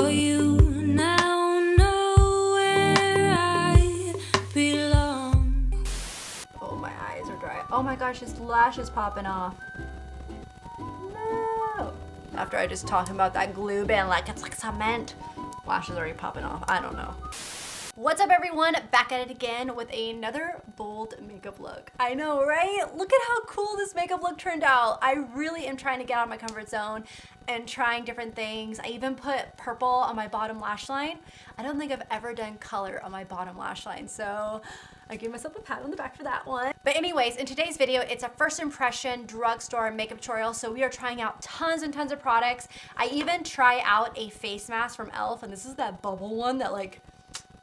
for you. Now know where I belong. Oh, my eyes are dry. Oh my gosh, his lash is popping off. No. After I just talked about that glue band like it's like cement. Lash is already popping off. I don't know. What's up, everyone? Back at it again with another bold makeup look. I know, right? Look at how cool this makeup look turned out. I really am trying to get out of my comfort zone and trying different things. I even put purple on my bottom lash line. I don't think I've ever done color on my bottom lash line, so I gave myself a pat on the back for that one. But anyways, in today's video, it's a first impression drugstore makeup tutorial. So we are trying out tons and tons of products. I even try out a face mask from e.l.f. and this is that bubble one that, like,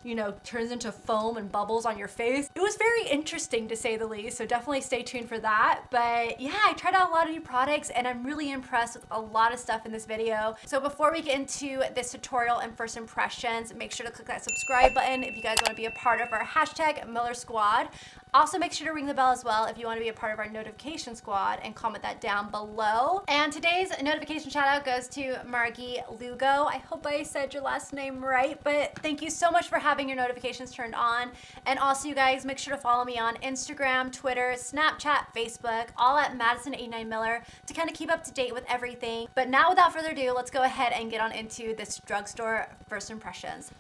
you know, turns into foam and bubbles on your face. It was very interesting, to say the least, so definitely stay tuned for that. But yeah, I tried out a lot of new products and I'm really impressed with a lot of stuff in this video. So before we get into this tutorial and first impressions, make sure to click that subscribe button if you guys want to be a part of our hashtag Miller Squad. Also, make sure to ring the bell as well if you want to be a part of our notification squad, and comment that down below. And today's notification shout out goes to Margie Lugo. I hope I said your last name right, but thank you so much for having your notifications turned on. And also, you guys, make sure to follow me on Instagram, Twitter, Snapchat, Facebook, all at Madison89Miller to kind of keep up to date with everything. But now, without further ado, let's go ahead and get on into this drugstore first impressions.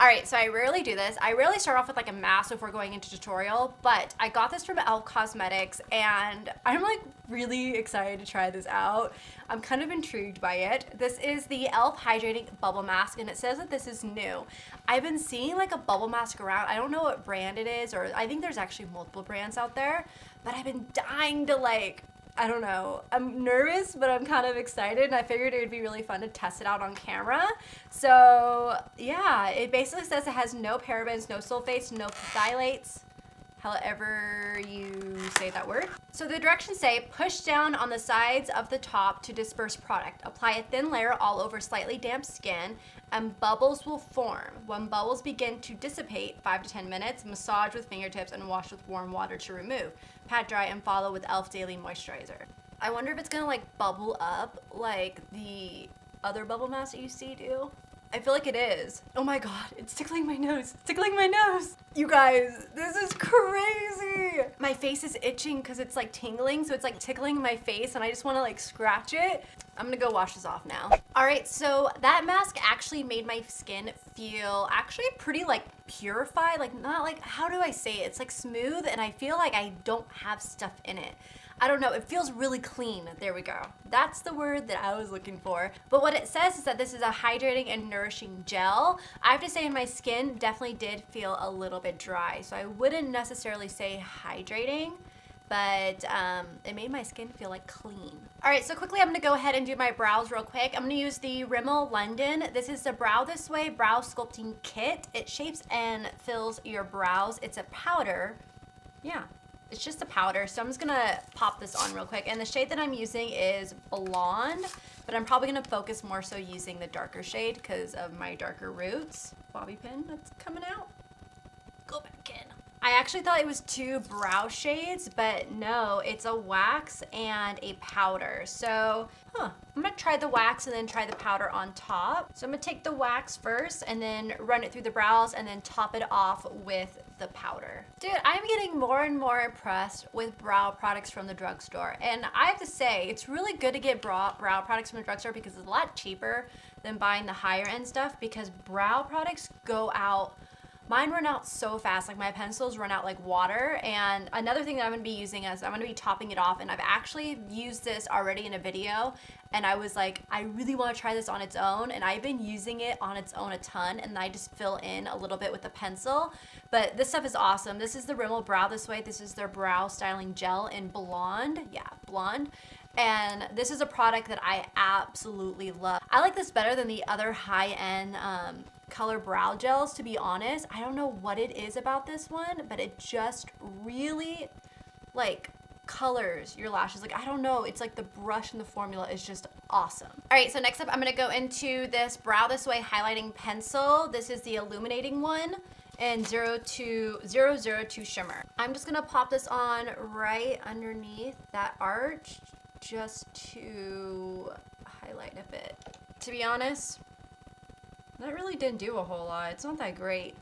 Alright, so I rarely do this. I rarely start off with like a mask before going into tutorial, but I got this from e.l.f. Cosmetics and I'm like really excited to try this out. I'm kind of intrigued by it. This is the e.l.f. Hydrating Bubble Mask and it says that this is new. I've been seeing like a bubble mask around. I don't know what brand it is, or I think there's actually multiple brands out there, but I've been dying to, like, I don't know. I'm nervous, but I'm kind of excited, and I figured it would be really fun to test it out on camera. So yeah, it basically says it has no parabens, no sulfates, no phthalates, however you say that word. So the directions say, push down on the sides of the top to disperse product. Apply a thin layer all over slightly damp skin, and bubbles will form. When bubbles begin to dissipate, 5 to 10 minutes, massage with fingertips and wash with warm water to remove. Pat dry and follow with e.l.f. Daily Moisturizer. I wonder if it's gonna like bubble up like the other bubble masks that you see do. I feel like it is. Oh my god, it's tickling my nose. It's tickling my nose. You guys, this is crazy. My face is itching because it's like tingling, so it's like tickling my face and I just want to like scratch it. I'm gonna go wash this off now. All right, so that mask actually made my skin feel actually pretty like purified, like not like, how do I say it? It's like smooth and I feel like I don't have stuff in it. I don't know, it feels really clean. There we go. That's the word that I was looking for. But what it says is that this is a hydrating and nourishing gel. I have to say my skin definitely did feel a little bit dry, so I wouldn't necessarily say hydrating, but it made my skin feel like clean. All right, so quickly I'm gonna go ahead and do my brows real quick. I'm gonna use the Rimmel London. This is the Brow This Way Brow Sculpting Kit. It shapes and fills your brows. It's a powder, yeah. It's just a powder, so I'm just gonna pop this on real quick. And the shade that I'm using is Blonde, but I'm probably gonna focus more so using the darker shade because of my darker roots. Bobby pin that's coming out. Go back in. I actually thought it was 2 brow shades, but no, it's a wax and a powder. So, I'm gonna try the wax and then try the powder on top. So I'm gonna take the wax first and then run it through the brows and then top it off with the powder. Dude, I'm getting more and more impressed with brow products from the drugstore. And I have to say, it's really good to get brow products from the drugstore because it's a lot cheaper than buying the higher end stuff, because brow products go out. Mine run out so fast, like my pencils run out like water. And another thing that I'm gonna be using is I'm gonna be topping it off, and I've actually used this already in a video, and I was like, I really wanna try this on its own, and I've been using it on its own a ton, and I just fill in a little bit with a pencil. But this stuff is awesome. This is the Rimmel Brow This Way. This is their brow styling gel in Blonde. Yeah, Blonde. And this is a product that I absolutely love. I like this better than the other high-end color brow gels, to be honest. I don't know what it is about this one, but it just really like colors your lashes. Like, I don't know, it's like the brush and the formula is just awesome. All right, so next up I'm gonna go into this Brow This Way highlighting pencil. This is the illuminating one and 002 shimmer. I'm just gonna pop this on right underneath that arch just to highlight a bit. To be honest, That really didn't do a whole lot. It's not that great.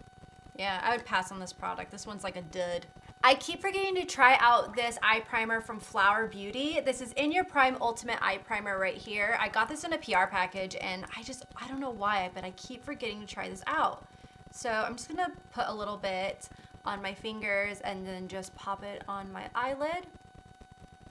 Yeah, I would pass on this product. This one's like a dud. I keep forgetting to try out this eye primer from Flower Beauty. This is In Your Prime Ultimate Eye Primer right here. I got this in a PR package and I don't know why, but I keep forgetting to try this out. So I'm just gonna put a little bit on my fingers and then just pop it on my eyelid.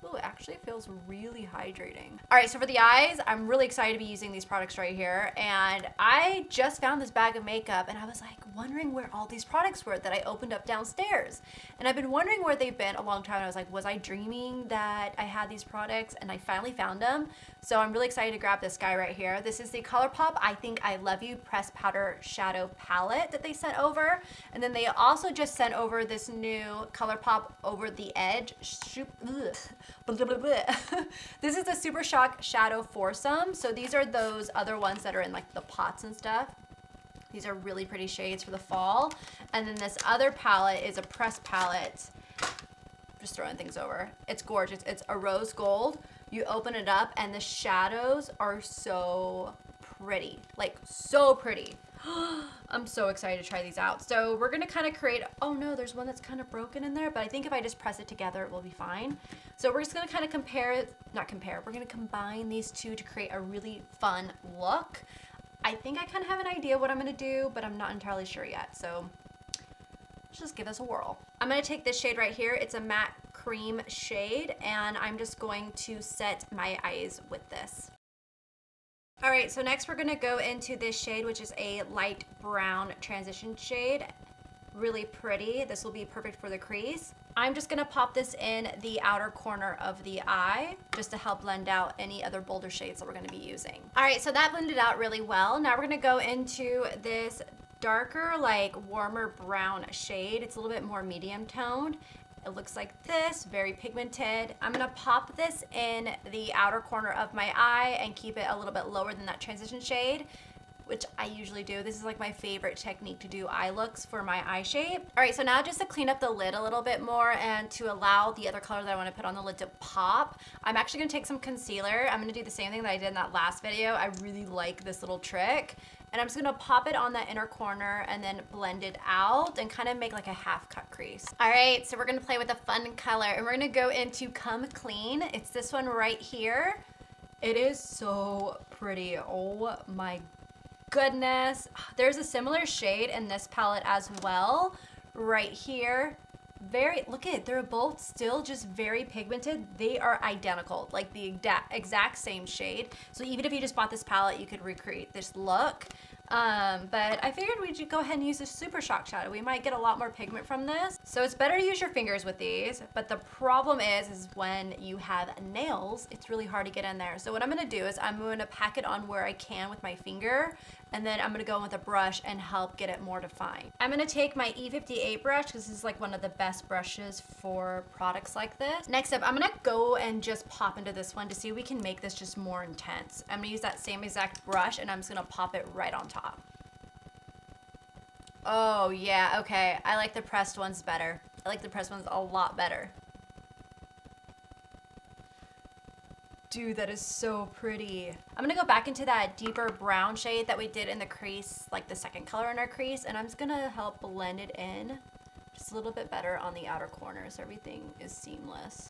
Ooh, it actually feels really hydrating. All right, so for the eyes, I'm really excited to be using these products right here. And I just found this bag of makeup and I was like wondering where all these products were that I opened up downstairs. And I've been wondering where they've been a long time. I was like, was I dreaming that I had these products? And I finally found them. So I'm really excited to grab this guy right here. This is the ColourPop I Think I Love You Pressed Powder Shadow Palette that they sent over. And then they also just sent over this new ColourPop Over the Edge. This is the Super Shock Shadow Foursome. So these are those other ones that are in like the pots and stuff. These are really pretty shades for the fall. And then this other palette is a pressed palette. Just throwing things over. It's gorgeous. It's a rose gold. You open it up and the shadows are so pretty. Like so pretty. I'm so excited to try these out. So we're gonna kind of create, oh no, there's one that's kind of broken in there, but I think if I just press it together, it will be fine. So we're just gonna kind of we're gonna combine these two to create a really fun look. I think I kind of have an idea what I'm gonna do, but I'm not entirely sure yet. So let's just give this a whirl. I'm gonna take this shade right here. It's a matte cream shade, and I'm just going to set my eyes with this. All right, so next we're gonna go into this shade, which is a light brown transition shade. Really pretty. This will be perfect for the crease. I'm just gonna pop this in the outer corner of the eye just to help blend out any other bolder shades that we're gonna be using. All right, so that blended out really well. Now we're gonna go into this darker, like warmer brown shade. It's a little bit more medium toned. It looks like this, very pigmented. I'm gonna pop this in the outer corner of my eye and keep it a little bit lower than that transition shade, which I usually do. This is like my favorite technique to do eye looks for my eye shape. All right, so now just to clean up the lid a little bit more and to allow the other color that I wanna put on the lid to pop, I'm actually gonna take some concealer. I'm gonna do the same thing that I did in that last video. I really like this little trick. And I'm just gonna pop it on that inner corner and then blend it out and kind of make like a half cut crease. All right, so we're gonna play with a fun color and we're gonna go into Come Clean. It's this one right here. It is so pretty, oh my goodness. There's a similar shade in this palette as well, right here. Look at it, they're both still just very pigmented. They are identical, like the exact same shade. So even if you just bought this palette, you could recreate this look. But I figured we'd go ahead and use this Super Shock shadow. We might get a lot more pigment from this. So it's better to use your fingers with these, but the problem is when you have nails, it's really hard to get in there. So what I'm gonna do is I'm gonna pack it on where I can with my finger, and then I'm gonna go in with a brush and help get it more defined. I'm gonna take my E58 brush, because this is like one of the best brushes for products like this. Next up, I'm gonna go and just pop into this one to see if we can make this just more intense. I'm gonna use that same exact brush and I'm just gonna pop it right on top. Oh yeah, okay. I like the pressed ones better. I like the pressed ones a lot better. Dude, that is so pretty. I'm gonna go back into that deeper brown shade that we did in the crease, like the second color in our crease, and I'm just gonna help blend it in just a little bit better on the outer corner so everything is seamless.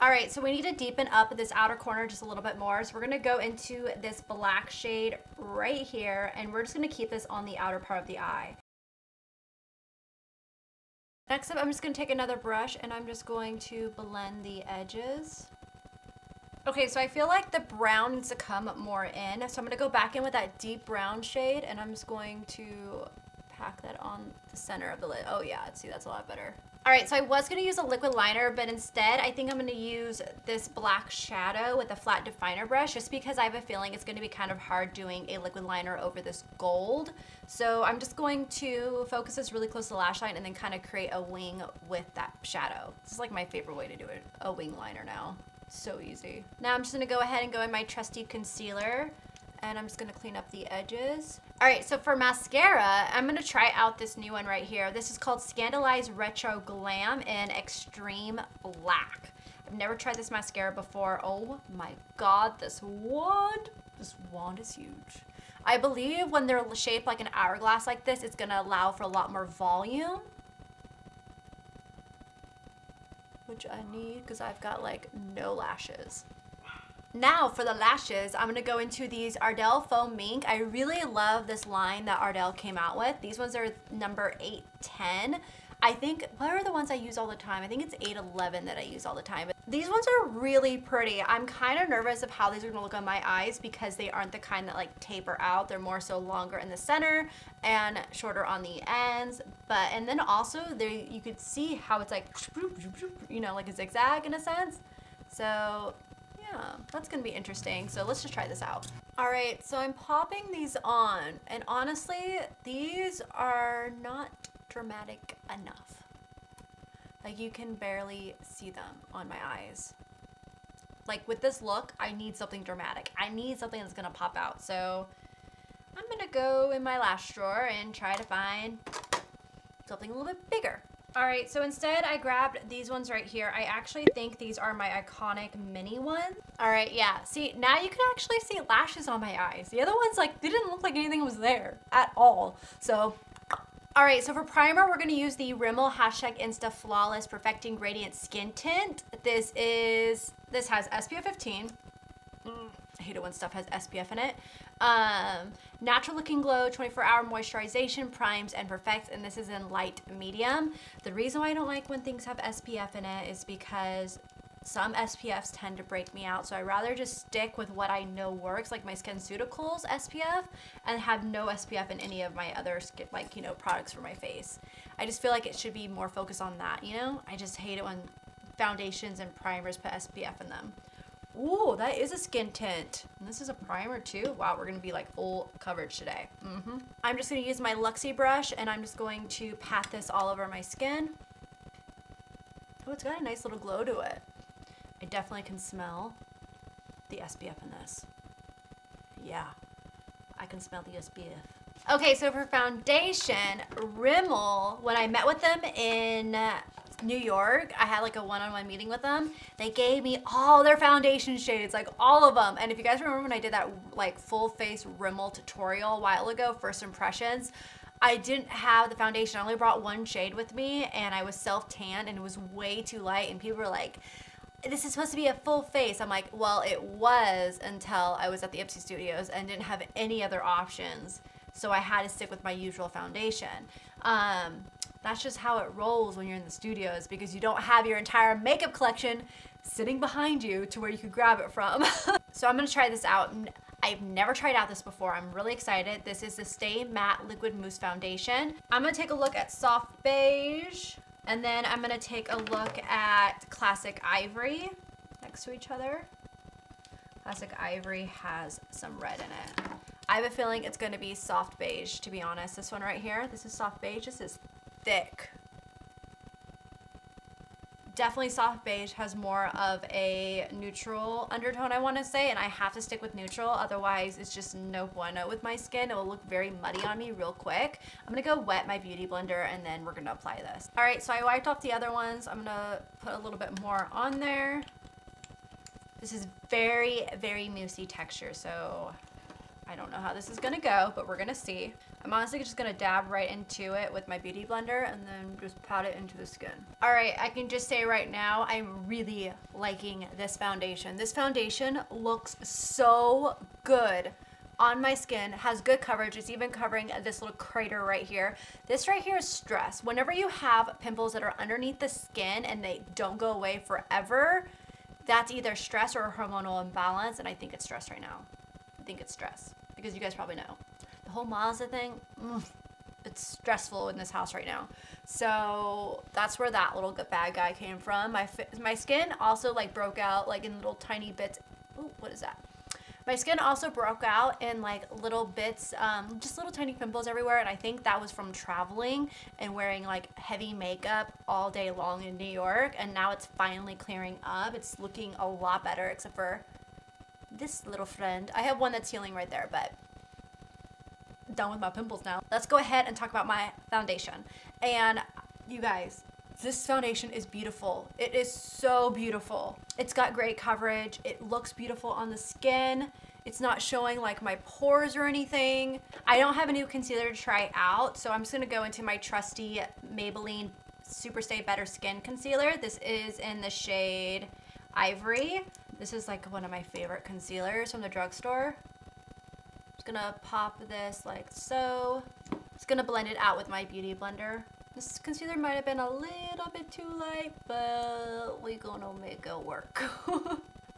All right, so we need to deepen up this outer corner just a little bit more. So we're gonna go into this black shade right here, and we're just gonna keep this on the outer part of the eye. Next up, I'm just gonna take another brush and I'm just going to blend the edges. Okay, so I feel like the brown needs to come more in. So I'm gonna go back in with that deep brown shade and I'm just going to pack that on the center of the lid. Oh yeah, see, that's a lot better. All right, so I was gonna use a liquid liner, but instead I think I'm gonna use this black shadow with a flat definer brush just because I have a feeling it's gonna be kind of hard doing a liquid liner over this gold. So I'm just going to focus this really close to the lash line and then kind of create a wing with that shadow. This is like my favorite way to do it, a wing liner now. So easy. Now I'm just gonna go ahead and go in my trusty concealer and I'm just gonna clean up the edges. All right, so for mascara, I'm gonna try out this new one right here. This is called Scandalize Retro Glam in Extreme Black. I've never tried this mascara before. Oh my god, this wand is huge. I believe when they're shaped like an hourglass like this, it's gonna allow for a lot more volume, which I need because I've got like no lashes. Now for the lashes, I'm gonna go into these Ardell Foam Mink. I really love this line that Ardell came out with. These ones are number 810. I think, what are the ones I use all the time? I think it's 811 that I use all the time. These ones are really pretty. I'm kind of nervous of how these are gonna look on my eyes because they aren't the kind that like taper out. They're more so longer in the center and shorter on the ends. And then also you could see how it's like, you know, like a zigzag in a sense. So yeah, that's gonna be interesting. So let's just try this out. All right, so I'm popping these on, and honestly, these are not dramatic enough. Like, you can barely see them on my eyes. Like, with this look, I need something dramatic. I need something that's gonna pop out. So I'm gonna go in my lash drawer and try to find something a little bit bigger. All right, so instead I grabbed these ones right here. I actually think these are my iconic mini ones. All right, yeah, see, now you can actually see lashes on my eyes. The other ones, like, they didn't look like anything was there at all. So, all right, so for primer, we're gonna use the Rimmel #Insta Flawless Perfecting Radiant Skin Tint. This has SPF 15. I hate it when stuff has SPF in it. Natural looking glow, 24-hour moisturization, primes and perfects, and this is in light medium. The reason why I don't like when things have SPF in it is because some SPFs tend to break me out, so I'd rather just stick with what I know works, like my SkinCeuticals SPF, and have no SPF in any of my other skin, like, you know, products for my face. I just feel like it should be more focused on that, you know? I just hate it when foundations and primers put SPF in them. Ooh, that is a skin tint. And this is a primer too. Wow, we're gonna be like full coverage today. I'm just gonna use my Luxie brush and I'm just going to pat this all over my skin. Oh, it's got a nice little glow to it. I definitely can smell the SPF in this. Yeah, I can smell the SPF. Okay, so for foundation, Rimmel, when I met with them in New York, I had like a one-on-one meeting with them. They gave me all their foundation shades, like all of them. And if you guys remember when I did that like full face Rimmel tutorial a while ago, first impressions, I didn't have the foundation. I only brought one shade with me and I was self-tanned and it was way too light and people were like, this is supposed to be a full face. I'm like, well, it was until I was at the Ipsy Studios and didn't have any other options. So I had to stick with my usual foundation. That's just how it rolls when you're in the studios because you don't have your entire makeup collection sitting behind you to where you could grab it from. So I'm gonna try this out. I've never tried out this before. I'm really excited. This is the Stay Matte Liquid Mousse Foundation. I'm gonna take a look at Soft Beige, and then I'm gonna take a look at Classic Ivory next to each other. Classic Ivory has some red in it. I have a feeling it's gonna be Soft Beige, to be honest. This one right here, this is Soft Beige. This is thick. Definitely Soft Beige has more of a neutral undertone, I want to say, and I have to stick with neutral, otherwise it's just no bueno with my skin. It will look very muddy on me real quick. I'm gonna go wet my beauty blender and then we're gonna apply this. All right, so I wiped off the other ones. I'm gonna put a little bit more on there. This is very, very moussey texture, so I don't know how this is gonna go, but we're gonna see. I'm honestly just gonna dab right into it with my beauty blender and then just pat it into the skin. All right, I can just say right now, I'm really liking this foundation. This foundation looks so good on my skin, has good coverage. It's even covering this little crater right here. This right here is stress. Whenever you have pimples that are underneath the skin and they don't go away forever, that's either stress or a hormonal imbalance, and I think it's stress right now. I think it's stress, because you guys probably know. The whole Mazda thing, it's stressful in this house right now. So that's where that little bad guy came from. My skin also like broke out like in little tiny bits. Ooh, what is that? My skin also broke out in like little bits, just little tiny pimples everywhere, and I think that was from traveling and wearing like heavy makeup all day long in New York, and now it's finally clearing up. It's looking a lot better, except for this little friend. I have one that's healing right there, but I'm done with my pimples now. Let's go ahead and talk about my foundation. And you guys, This foundation is beautiful. It is so beautiful. It's got great coverage. It looks beautiful on the skin. It's not showing like my pores or anything. I don't have a new concealer to try out, so I'm just gonna go into my trusty Maybelline Super Stay Better Skin Concealer. This is in the shade Ivory. This is like one of my favorite concealers from the drugstore. Just gonna pop this like so. Just gonna blend it out with my beauty blender. This concealer might have been a little bit too light, but we're gonna make it work.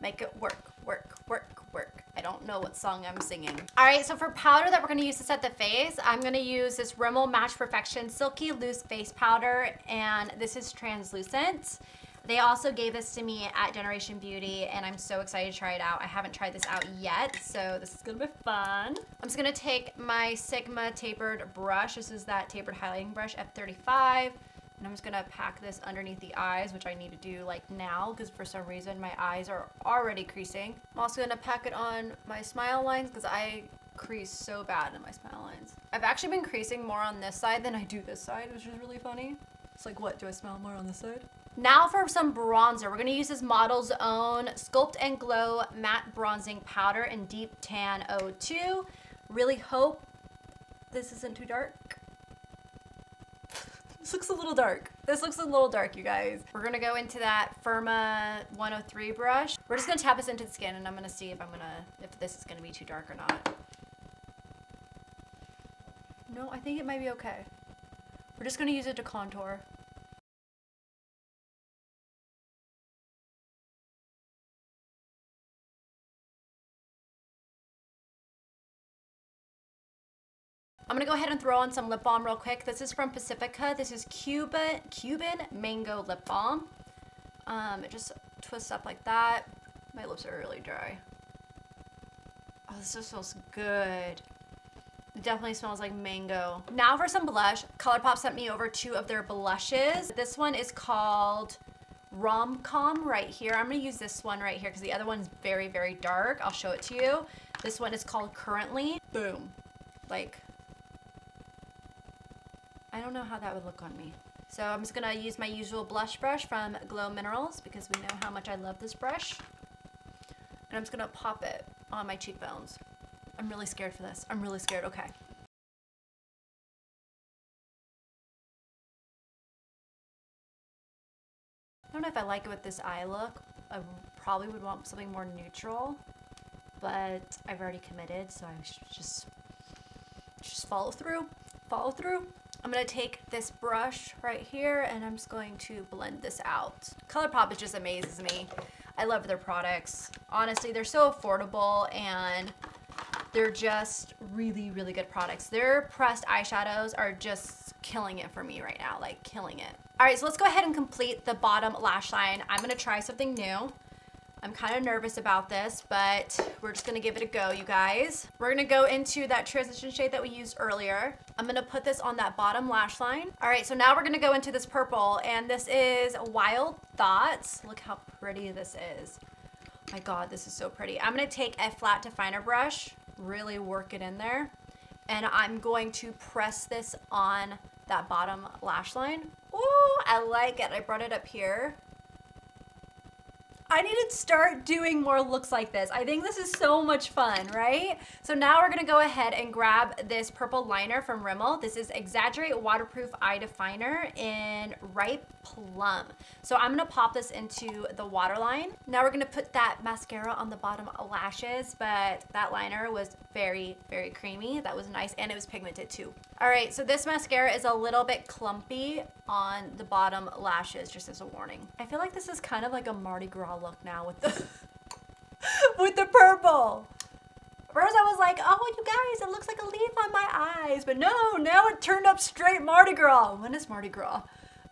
Make it work, work, work, work. I don't know what song I'm singing. All right, so for powder that we're gonna use to set the face, I'm gonna use this Rimmel Match Perfection Silky Loose Face Powder, and this is translucent. They also gave this to me at Generation Beauty, and I'm so excited to try it out. I haven't tried this out yet, so this is gonna be fun. I'm just gonna take my Sigma tapered brush. This is that tapered highlighting brush, F35. And I'm just gonna pack this underneath the eyes, which I need to do like now, because for some reason my eyes are already creasing. I'm also gonna pack it on my smile lines, because I crease so bad in my smile lines. I've actually been creasing more on this side than I do this side, which is really funny. It's like, what, do I smile more on this side? Now for some bronzer. We're gonna use this Model's Own Sculpt and Glow Matte Bronzing Powder in Deep Tan 02. Really hope this isn't too dark. This looks a little dark. This looks a little dark, you guys. We're gonna go into that Firma 103 brush. We're just gonna tap this into the skin, and I'm gonna see if if this is gonna be too dark or not. No, I think it might be okay. We're just gonna use it to contour. I'm gonna go ahead and throw on some lip balm real quick. This is from Pacifica. This is Cuban Mango Lip Balm. It just twists up like that. My lips are really dry. Oh, this just smells good. It definitely smells like mango. Now for some blush. ColourPop sent me over 2 of their blushes. This one is called Rom-Com right here. I'm gonna use this one right here because the other one's very, very dark. I'll show it to you. This one is called Currently. Boom. Like, I don't know how that would look on me. So I'm just gonna use my usual blush brush from Glow Minerals, because we know how much I love this brush. And I'm just gonna pop it on my cheekbones. I'm really scared for this. I'm really scared. Okay. I don't know if I like it with this eye look. I probably would want something more neutral, but I've already committed, so I should just follow through. Follow through. I'm gonna take this brush right here, and I'm just going to blend this out. ColourPop just amazes me. I love their products. Honestly, they're so affordable, and they're just really, really good products. Their pressed eyeshadows are just killing it for me right now, like killing it. All right, so let's go ahead and complete the bottom lash line. I'm gonna try something new. I'm kind of nervous about this, but we're just gonna give it a go, you guys. We're gonna go into that transition shade that we used earlier. I'm gonna put this on that bottom lash line. All right, so now we're gonna go into this purple, and this is Wild Thoughts. Look how pretty this is. My God, this is so pretty. I'm gonna take a flat definer brush, really work it in there, and I'm going to press this on that bottom lash line. Ooh, I like it. I brought it up here. I need to start doing more looks like this. I think this is so much fun, right? So now we're gonna go ahead and grab this purple liner from Rimmel. This is Exaggerate Waterproof Eye Definer in Ripe Plum. So I'm gonna pop this into the waterline. Now we're gonna put that mascara on the bottom lashes, but that liner was very, very creamy. That was nice, and it was pigmented too. All right, so this mascara is a little bit clumpy on the bottom lashes, just as a warning. I feel like this is kind of like a Mardi Gras look now with the with the purple. First I was like, oh, you guys, it looks like a leaf on my eyes, but no, now it turned up straight Mardi Gras. When is Mardi Gras?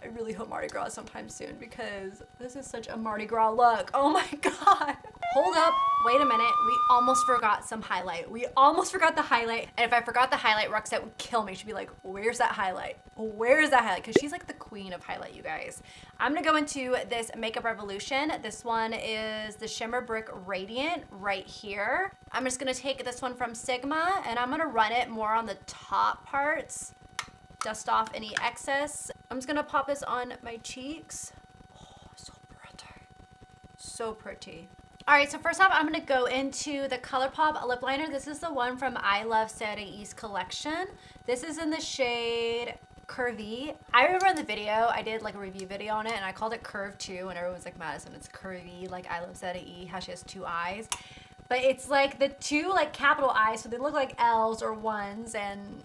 I really hope Mardi Gras sometime soon, because this is such a Mardi Gras look. Oh my God. Hold up, wait a minute. We almost forgot some highlight. We almost forgot the highlight. And if I forgot the highlight, Roxette would kill me. She'd be like, where's that highlight? Where's that highlight? Because she's like the queen of highlight, you guys. I'm gonna go into this Makeup Revolution. This one is the Shimmer Brick Radiant right here. I'm just gonna take this one from Sigma, and I'm gonna run it more on the top parts dust off any excess. I'm just gonna pop this on my cheeks. Oh, so pretty. So pretty. All right, so first off, I'm gonna go into the ColourPop lip liner. This is the one from I Love Sarah East collection. This is in the shade Curvy. I remember in the video, I did like a review video on it and I called it Curve 2 and everyone was like, Madison, it's curvy, like I Love Sarah E, how she has 2 eyes. But it's like the 2 like capital eyes, so they look like L's or 1s, and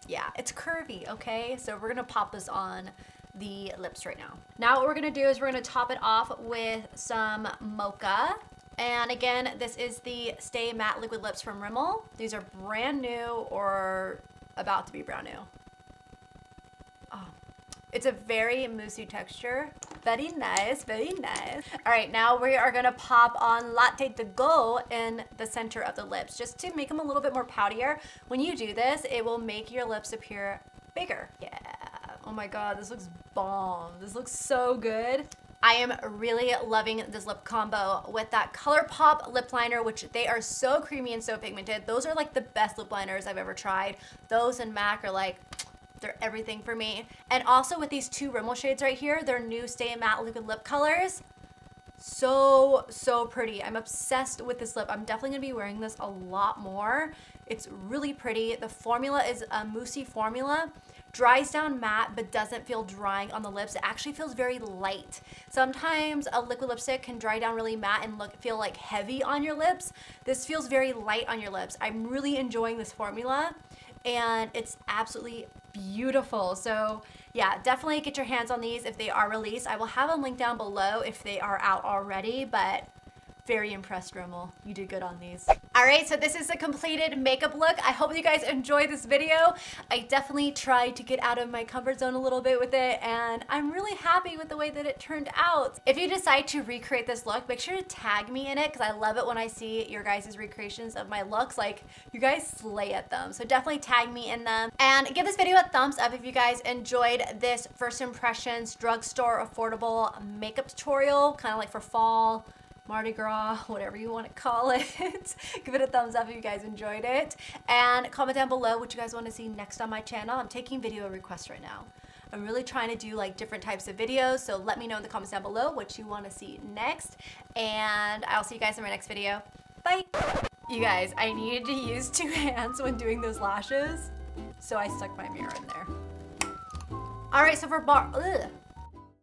yeah, it's curvy, okay? So we're gonna pop this on the lips right now. Now what we're gonna do is we're gonna top it off with some Mocha. And again, this is the Stay Matte Liquid Lips from Rimmel. These are brand new or about to be brand new. Oh, it's a very moussey texture. Very nice, very nice. All right, now we are gonna pop on Latte de Go in the center of the lips, just to make them a little bit more poutier. When you do this, it will make your lips appear bigger. Yeah, oh my God, this looks bomb. This looks so good. I am really loving this lip combo with that ColourPop lip liner, which they are so creamy and so pigmented. Those are like the best lip liners I've ever tried. Those and MAC are like, they're everything for me. And also with these 2 Rimmel shades right here, their new Stay Matte Liquid Lip colors. So, so pretty. I'm obsessed with this lip. I'm definitely gonna be wearing this a lot more. It's really pretty. The formula is a moussey formula. Dries down matte, but doesn't feel drying on the lips. It actually feels very light. Sometimes a liquid lipstick can dry down really matte and feel like heavy on your lips. This feels very light on your lips. I'm really enjoying this formula and it's absolutely beautiful. So yeah, definitely get your hands on these if they are released. I will have them linked down below if they are out already, but very impressed, Rimmel. You did good on these. All right, so this is the completed makeup look. I hope you guys enjoyed this video. I definitely tried to get out of my comfort zone a little bit with it, and I'm really happy with the way that it turned out. If you decide to recreate this look, make sure to tag me in it, because I love it when I see your guys' recreations of my looks. Like, you guys slay at them. So definitely tag me in them. And give this video a thumbs up if you guys enjoyed this first impressions drugstore affordable makeup tutorial, kind of like for fall, Mardi Gras, whatever you want to call it. Give it a thumbs up if you guys enjoyed it. And comment down below what you guys want to see next on my channel. I'm taking video requests right now. I'm really trying to do like different types of videos, so let me know in the comments down below what you want to see next. And I'll see you guys in my next video. Bye! You guys, I needed to use 2 hands when doing those lashes, so I stuck my mirror in there. All right, so for